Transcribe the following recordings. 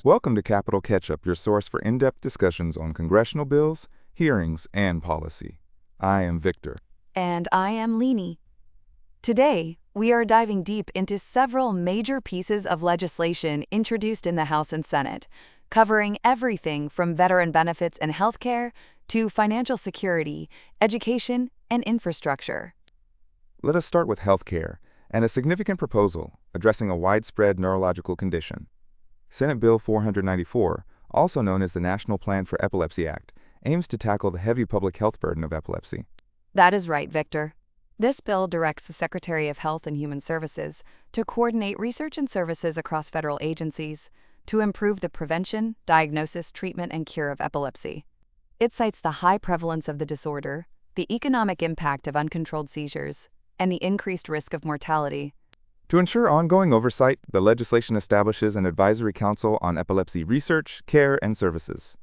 Welcome to Capital Catch-up, your source for in-depth discussions on congressional bills, hearings, and policy. I am Victor. And I am Leanie. Today, we are diving deep into several major pieces of legislation introduced in the House and Senate, covering everything from veteran benefits and healthcare to financial security, education, and infrastructure. Let us start with healthcare and a significant proposal addressing a widespread neurological condition. Senate Bill 494, also known as the National Plan for Epilepsy Act, aims to tackle the heavy public health burden of epilepsy. That is right, Victor. This bill directs the Secretary of Health and Human Services to coordinate research and services across federal agencies to improve the prevention, diagnosis, treatment, and cure of epilepsy. It cites the high prevalence of the disorder, the economic impact of uncontrolled seizures, and the increased risk of mortality. To ensure ongoing oversight, the legislation establishes an advisory council on epilepsy research, care, and services.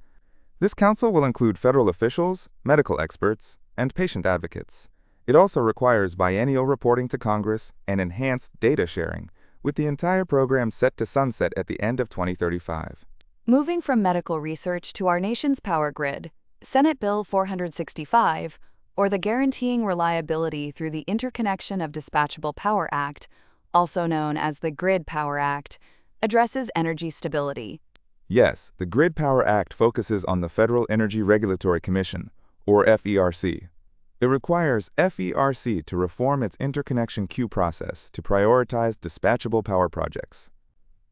This council will include federal officials, medical experts, and patient advocates. It also requires biennial reporting to Congress and enhanced data sharing, with the entire program set to sunset at the end of 2035. Moving from medical research to our nation's power grid, Senate Bill 465, or the Guaranteeing Reliability Through the Interconnection of Dispatchable Power Act, also known as the Grid Power Act, addresses energy stability. Yes, the Grid Power Act focuses on the Federal Energy Regulatory Commission, or FERC. It requires FERC to reform its interconnection queue process to prioritize dispatchable power projects.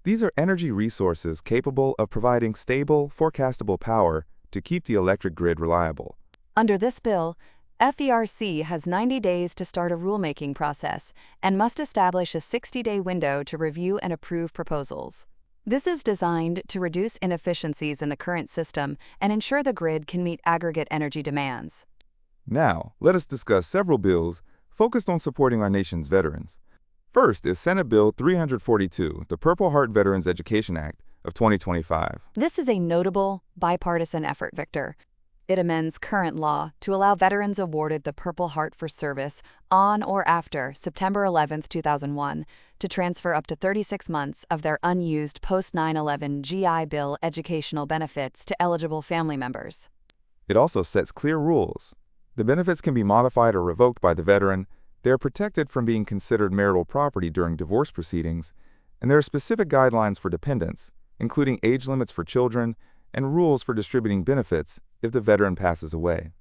These are energy resources capable of providing stable, forecastable power to keep the electric grid reliable. Under this bill, FERC has 90 days to start a rulemaking process and must establish a 60-day window to review and approve proposals. This is designed to reduce inefficiencies in the current system and ensure the grid can meet aggregate energy demands. Now, let us discuss several bills focused on supporting our nation's veterans. First is Senate Bill 342, the Purple Heart Veterans Education Act of 2025. This is a notable bipartisan effort, Victor. It amends current law to allow veterans awarded the Purple Heart for service on or after September 11, 2001 to transfer up to 36 months of their unused post-9/11 GI Bill educational benefits to eligible family members. It also sets clear rules. The benefits can be modified or revoked by the veteran, they are protected from being considered marital property during divorce proceedings, and there are specific guidelines for dependents, including age limits for children and rules for distributing benefits if the veteran passes away.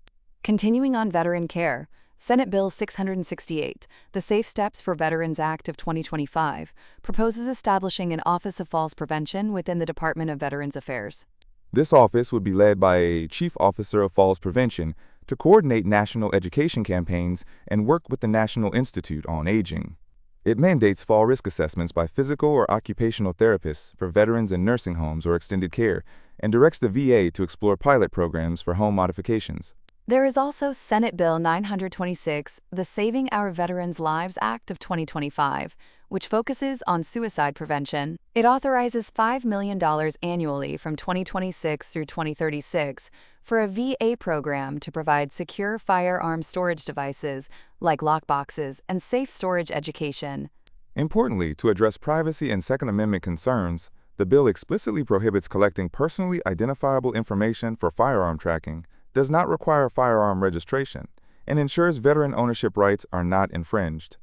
Continuing on veteran care, Senate Bill 668, the Safe Steps for Veterans Act of 2025, proposes establishing an Office of Falls Prevention within the Department of Veterans Affairs. This office would be led by a Chief Officer of Falls Prevention to coordinate national education campaigns and work with the National Institute on Aging. It mandates fall risk assessments by physical or occupational therapists for veterans in nursing homes or extended care, and directs the VA to explore pilot programs for home modifications. There is also Senate Bill 926, the Saving Our Veterans' Lives Act of 2025, which focuses on suicide prevention. It authorizes $5 million annually from 2026 through 2036 for a VA program to provide secure firearm storage devices like lockboxes and safe storage education. Importantly, to address privacy and Second Amendment concerns, the bill explicitly prohibits collecting personally identifiable information for firearm tracking, does not require firearm registration, and ensures veteran ownership rights are not infringed.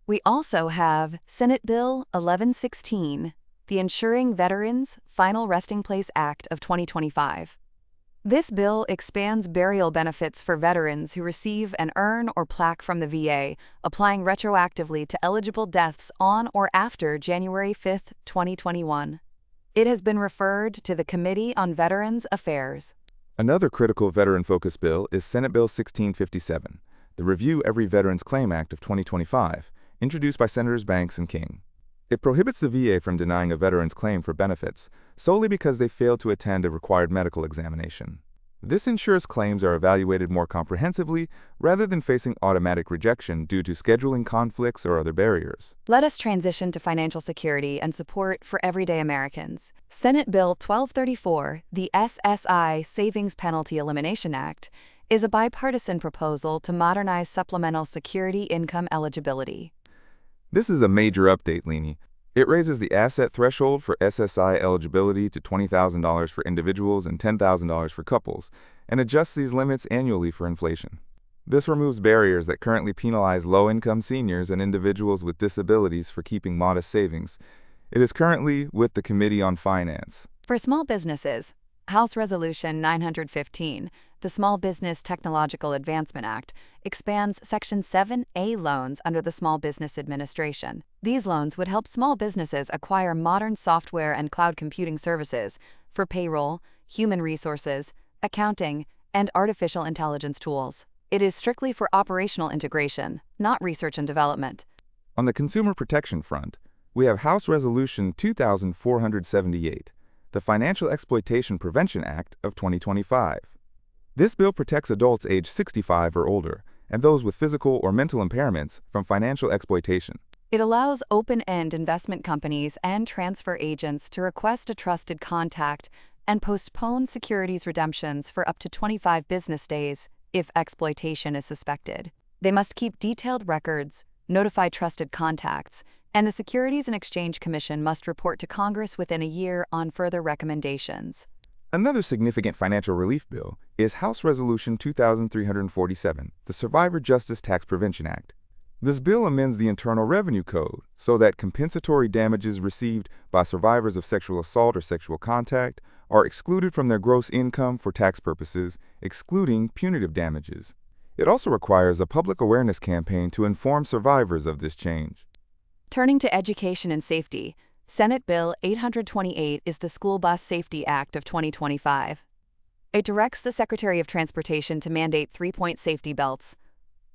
We also have Senate Bill 1116, the Ensuring Veterans Final Resting Place Act of 2025. This bill expands burial benefits for veterans who receive an urn or plaque from the VA, applying retroactively to eligible deaths on or after January 5, 2021. It has been referred to the Committee on Veterans Affairs. Another critical veteran-focused bill is Senate Bill 1657, the Review Every Veteran's Claim Act of 2025, introduced by Senators Banks and King. It prohibits the VA from denying a veteran's claim for benefits solely because they failed to attend a required medical examination. This ensures claims are evaluated more comprehensively rather than facing automatic rejection due to scheduling conflicts or other barriers. Let us transition to financial security and support for everyday Americans. Senate Bill 1234, the SSI Savings Penalty Elimination Act, is a bipartisan proposal to modernize supplemental security income eligibility. This is a major update, Leanie. It raises the asset threshold for SSI eligibility to $20,000 for individuals and $10,000 for couples, and adjusts these limits annually for inflation. This removes barriers that currently penalize low-income seniors and individuals with disabilities for keeping modest savings. It is currently with the Committee on Finance. For small businesses, House Resolution 915, the Small Business Technological Advancement Act, expands Section 7A loans under the Small Business Administration. These loans would help small businesses acquire modern software and cloud computing services for payroll, human resources, accounting, and artificial intelligence tools. It is strictly for operational integration, not research and development. On the consumer protection front, we have House Resolution 2478, the Financial Exploitation Prevention Act of 2025. This bill protects adults age 65 or older and those with physical or mental impairments from financial exploitation. It allows open-end investment companies and transfer agents to request a trusted contact and postpone securities redemptions for up to 25 business days if exploitation is suspected. They must keep detailed records, notify trusted contacts, and the Securities and Exchange Commission must report to Congress within a year on further recommendations. Another significant financial relief bill is House Resolution 2347, the Survivor Justice Tax Prevention Act. This bill amends the Internal Revenue Code so that compensatory damages received by survivors of sexual assault or sexual contact are excluded from their gross income for tax purposes, excluding punitive damages. It also requires a public awareness campaign to inform survivors of this change. Turning to education and safety, Senate Bill 828 is the School Bus Safety Act of 2025. It directs the Secretary of Transportation to mandate 3-point safety belts,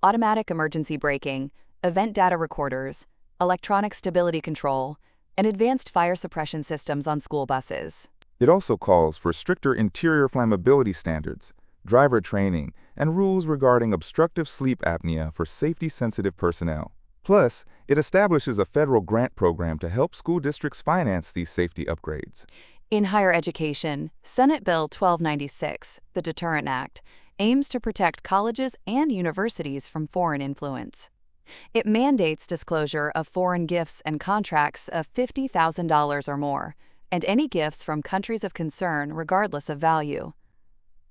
automatic emergency braking, event data recorders, electronic stability control, and advanced fire suppression systems on school buses. It also calls for stricter interior flammability standards, driver training, and rules regarding obstructive sleep apnea for safety-sensitive personnel. Plus, it establishes a federal grant program to help school districts finance these safety upgrades. In higher education, Senate Bill 1296, the Deterrent Act, aims to protect colleges and universities from foreign influence. It mandates disclosure of foreign gifts and contracts of $50,000 or more, and any gifts from countries of concern regardless of value.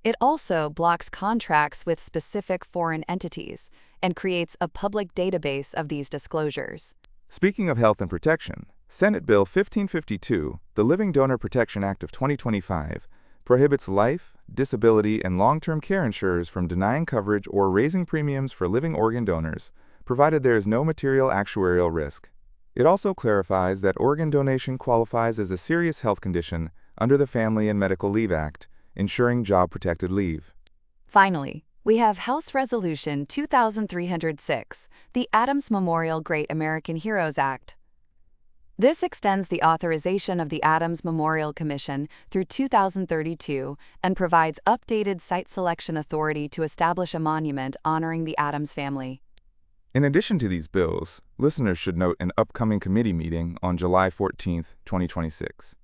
It also blocks contracts with specific foreign entities and creates a public database of these disclosures. Speaking of health and protection, Senate Bill 1552, the Living Donor Protection Act of 2025, prohibits life, disability, and long-term care insurers from denying coverage or raising premiums for living organ donors, provided there is no material actuarial risk. It also clarifies that organ donation qualifies as a serious health condition under the Family and Medical Leave Act, ensuring job-protected leave. Finally, we have House Resolution 2306, the Adams Memorial Great American Heroes Act. This extends the authorization of the Adams Memorial Commission through 2032 and provides updated site selection authority to establish a monument honoring the Adams family. In addition to these bills, listeners should note an upcoming committee meeting on July 14, 2026.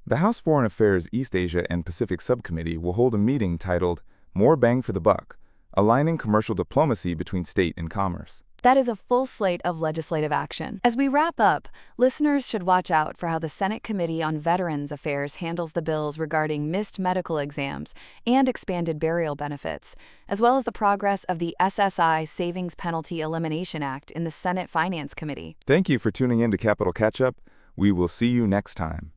The House Foreign Affairs East Asia and Pacific Subcommittee will hold a meeting titled More Bang for the Buck, Aligning Commercial Diplomacy Between State and Commerce. That is a full slate of legislative action. As we wrap up, listeners should watch out for how the Senate Committee on Veterans Affairs handles the bills regarding missed medical exams and expanded burial benefits, as well as the progress of the SSI Savings Penalty Elimination Act in the Senate Finance Committee. Thank you for tuning in to Capital Catch-Up. We will see you next time.